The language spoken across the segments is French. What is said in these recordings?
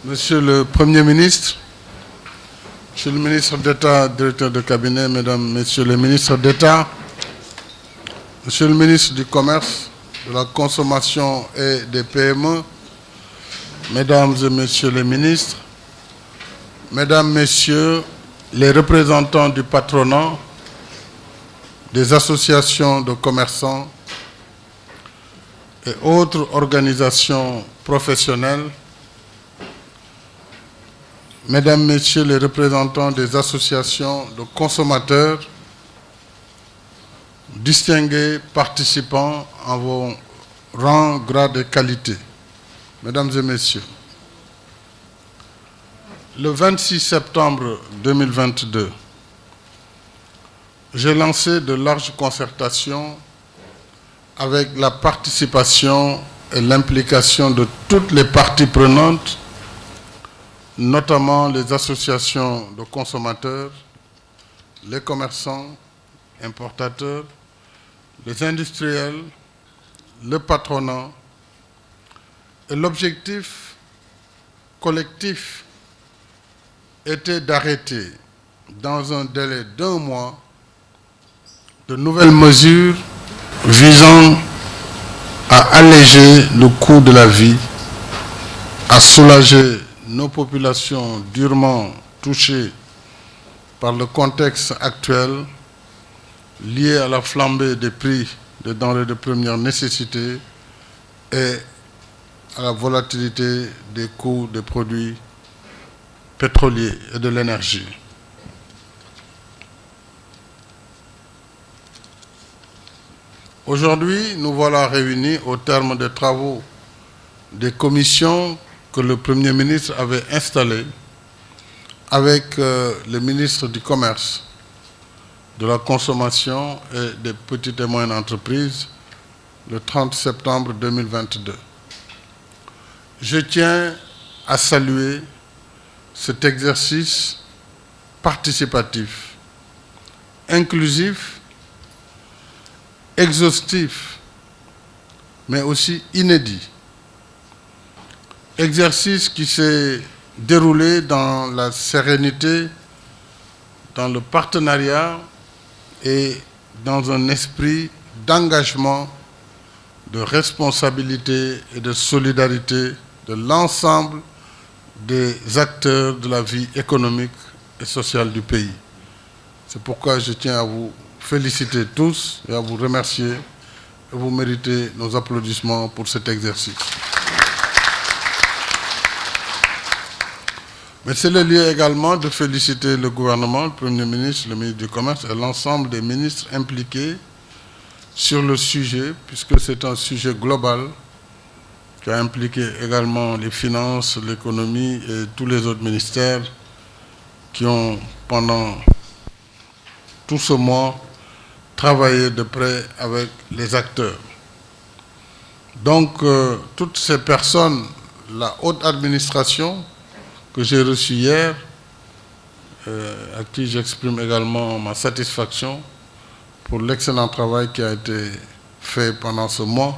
Monsieur le Premier ministre, Monsieur le ministre d'État, directeur de cabinet, Mesdames, Messieurs les ministres d'État, Monsieur le ministre du Commerce, de la Consommation et des PME, Mesdames et Messieurs les ministres, Mesdames, Messieurs les représentants du patronat, des associations de commerçants et autres organisations professionnelles, Mesdames, Messieurs les représentants des associations de consommateurs, distingués participants en vos rangs, grades et qualités, Mesdames et Messieurs, le 26 septembre 2022, j'ai lancé de larges concertations avec la participation et l'implication de toutes les parties prenantes, notamment les associations de consommateurs, les commerçants, importateurs, les industriels, le patronat. Et l'objectif collectif était d'arrêter dans un délai d'1 mois de nouvelles mesures visant à alléger le coût de la vie, à soulager nos populations durement touchées par le contexte actuel lié à la flambée des prix des denrées de première nécessité et à la volatilité des coûts des produits pétroliers et de l'énergie. Aujourd'hui, nous voilà réunis au terme des travaux des commissions que le Premier ministre avait installées avec le ministre du Commerce, de la Consommation et des petites et moyennes entreprises le 30 septembre 2022. Je tiens à saluer cet exercice participatif, inclusif, exhaustif, mais aussi inédit. Exercice qui s'est déroulé dans la sérénité, dans le partenariat et dans un esprit d'engagement, de responsabilité et de solidarité de l'ensemble des acteurs de la vie économique et sociale du pays. C'est pourquoi je tiens à vous féliciter tous et à vous remercier. Et vous méritez nos applaudissements pour cet exercice. Mais c'est le lieu également de féliciter le gouvernement, le Premier ministre, le ministre du Commerce et l'ensemble des ministres impliqués sur le sujet, puisque c'est un sujet global qui a impliqué également les finances, l'économie et tous les autres ministères qui ont, pendant tout ce mois, travaillé de près avec les acteurs. Donc, toutes ces personnes, la haute administration que j'ai reçue hier, à qui j'exprime également ma satisfaction pour l'excellent travail qui a été fait pendant ce mois.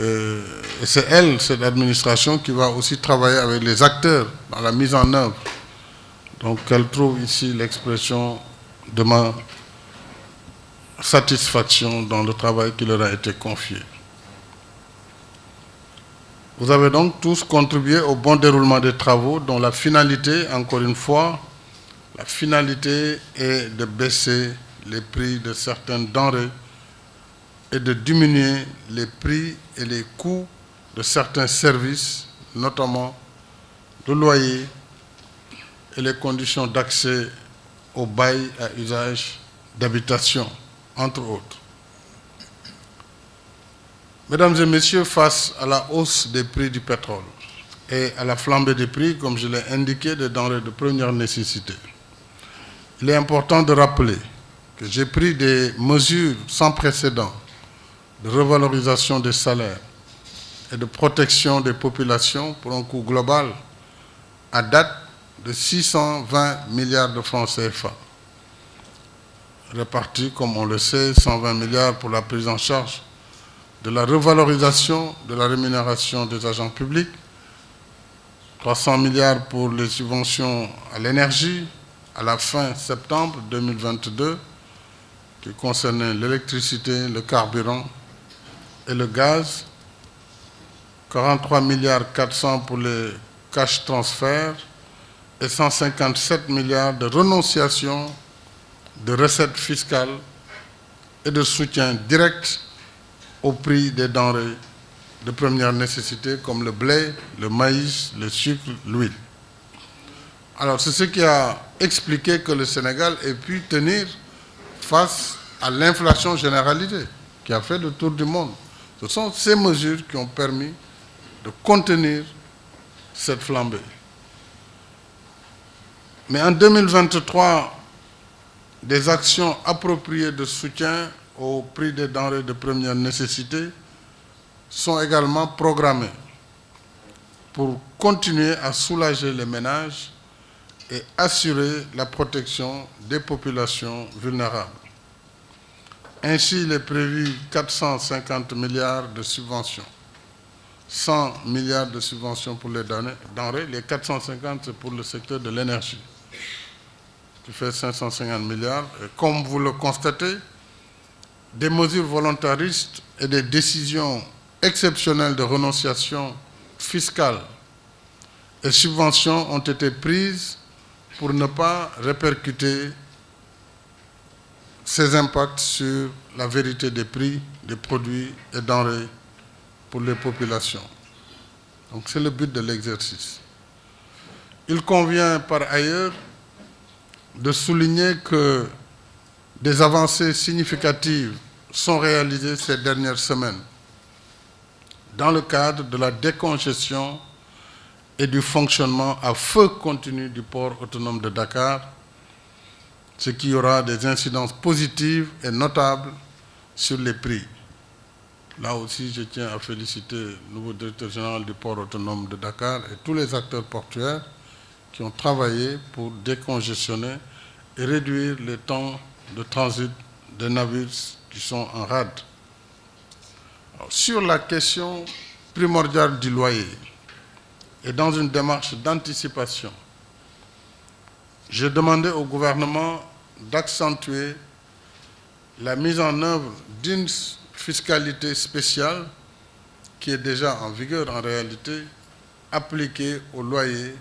Et c'est elle, cette administration, qui va aussi travailler avec les acteurs dans la mise en œuvre. Donc, elle trouve ici l'expression de ma satisfaction dans le travail qui leur a été confié. Vous avez donc tous contribué au bon déroulement des travaux dont la finalité, encore une fois, la finalité est de baisser les prix de certaines denrées et de diminuer les prix et les coûts de certains services, notamment le loyer et les conditions d'accès au bail à usage d'habitation, entre autres. Mesdames et Messieurs, face à la hausse des prix du pétrole et à la flambée des prix, comme je l'ai indiqué, des denrées de première nécessité, il est important de rappeler que j'ai pris des mesures sans précédent de revalorisation des salaires et de protection des populations pour un coût global à date de 620 milliards de francs CFA, répartis, comme on le sait, 120 milliards pour la prise en charge de la revalorisation de la rémunération des agents publics, 300 milliards pour les subventions à l'énergie à la fin septembre 2022, qui concernaient l'électricité, le carburant et le gaz. 43 milliards 400 pour les cash transferts et 157 milliards de renonciation de recettes fiscales et de soutien direct au prix des denrées de première nécessité comme le blé, le maïs, le sucre, l'huile. Alors c'est ce qui a expliqué que le Sénégal ait pu tenir face à l'inflation généralisée qui a fait le tour du monde. Ce sont ces mesures qui ont permis de contenir cette flambée. Mais en 2023, des actions appropriées de soutien au prix des denrées de première nécessité sont également programmées pour continuer à soulager les ménages et assurer la protection des populations vulnérables. Ainsi, il est prévu 450 milliards de subventions, 100 milliards de subventions pour les denrées, les 450 c'est pour le secteur de l'énergie, qui fait 550 milliards. Et comme vous le constatez, des mesures volontaristes et des décisions exceptionnelles de renonciation fiscale et subventions ont été prises pour ne pas répercuter ces impacts sur la vérité des prix des produits et denrées pour les populations. Donc c'est le but de l'exercice. Il convient par ailleurs de souligner que des avancées significatives sont réalisées ces dernières semaines dans le cadre de la décongestion et du fonctionnement à feu continu du port autonome de Dakar, ce qui aura des incidences positives et notables sur les prix. Là aussi, je tiens à féliciter le nouveau directeur général du port autonome de Dakar et tous les acteurs portuaires qui ont travaillé pour décongestionner et réduire les temps de transit des navires qui sont en rade. Alors, sur la question primordiale du loyer, et dans une démarche d'anticipation, j'ai demandé au gouvernement d'accentuer la mise en œuvre d'une fiscalité spéciale qui est déjà en vigueur en réalité, appliquée au loyer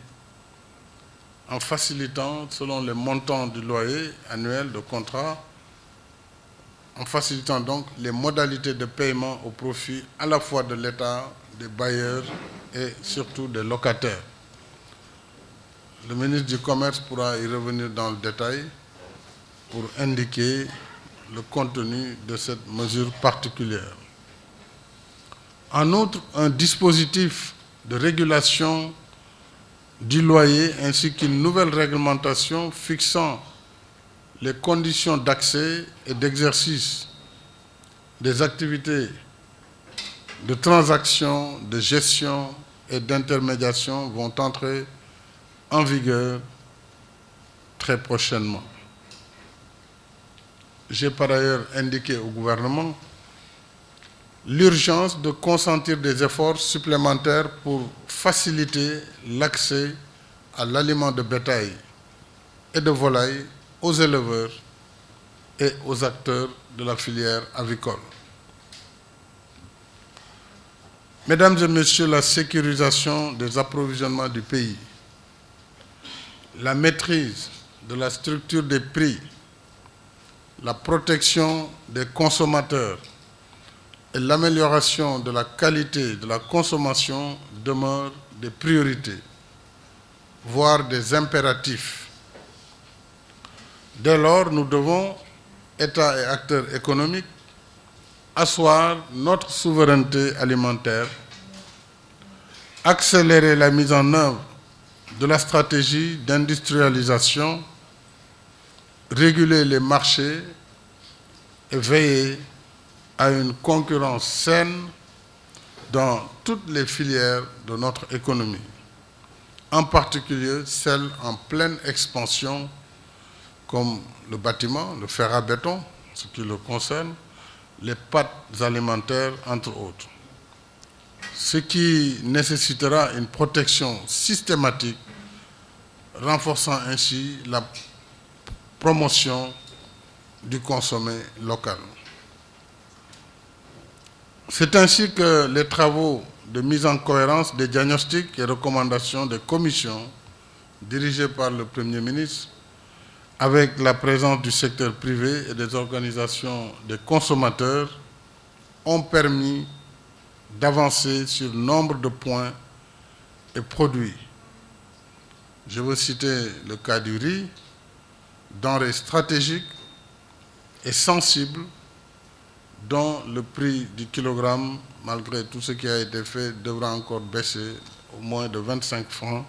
en facilitant, selon les montants du loyer annuel de contrat, en facilitant donc les modalités de paiement au profit à la fois de l'État, des bailleurs et surtout des locataires. Le ministre du Commerce pourra y revenir dans le détail pour indiquer le contenu de cette mesure particulière. En outre, un dispositif de régulation du loyer ainsi qu'une nouvelle réglementation fixant les conditions d'accès et d'exercice des activités de transaction, de gestion et d'intermédiation vont entrer en vigueur très prochainement. J'ai par ailleurs indiqué au gouvernement l'urgence de consentir des efforts supplémentaires pour faciliter l'accès à l'aliment de bétail et de volaille aux éleveurs et aux acteurs de la filière avicole. Mesdames et messieurs, la sécurisation des approvisionnements du pays, la maîtrise de la structure des prix, la protection des consommateurs et l'amélioration de la qualité de la consommation demeurent des priorités, voire des impératifs. Dès lors, nous devons, État et acteurs économiques, asseoir notre souveraineté alimentaire, accélérer la mise en œuvre de la stratégie d'industrialisation, réguler les marchés et veiller à une concurrence saine dans toutes les filières de notre économie, en particulier celles en pleine expansion comme le bâtiment, le fer à béton, ce qui le concerne, les pâtes alimentaires, entre autres. ce qui nécessitera une protection systématique, renforçant ainsi la promotion du consommé local. C'est ainsi que les travaux de mise en cohérence des diagnostics et recommandations des commissions dirigées par le Premier ministre, avec la présence du secteur privé et des organisations des consommateurs, ont permis d'avancer sur nombre de points et produits. Je veux citer le cas du riz, denrée stratégique et sensible, dont le prix du kilogramme, malgré tout ce qui a été fait, devra encore baisser au moins de 25 francs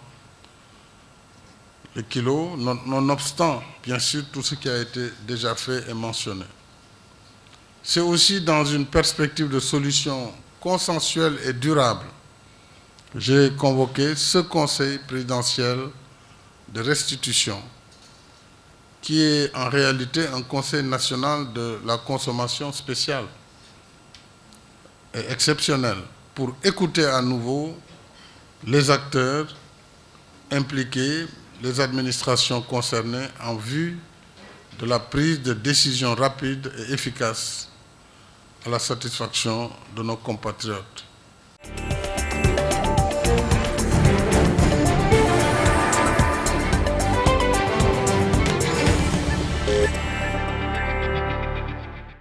le kilo, nonobstant, bien sûr, tout ce qui a été déjà fait et mentionné. C'est aussi dans une perspective de solution consensuelle et durable que j'ai convoqué ce Conseil présidentiel de restitution, qui est en réalité un Conseil national de la consommation spéciale et exceptionnel, pour écouter à nouveau les acteurs impliqués, les administrations concernées, en vue de la prise de décisions rapides et efficaces à la satisfaction de nos compatriotes.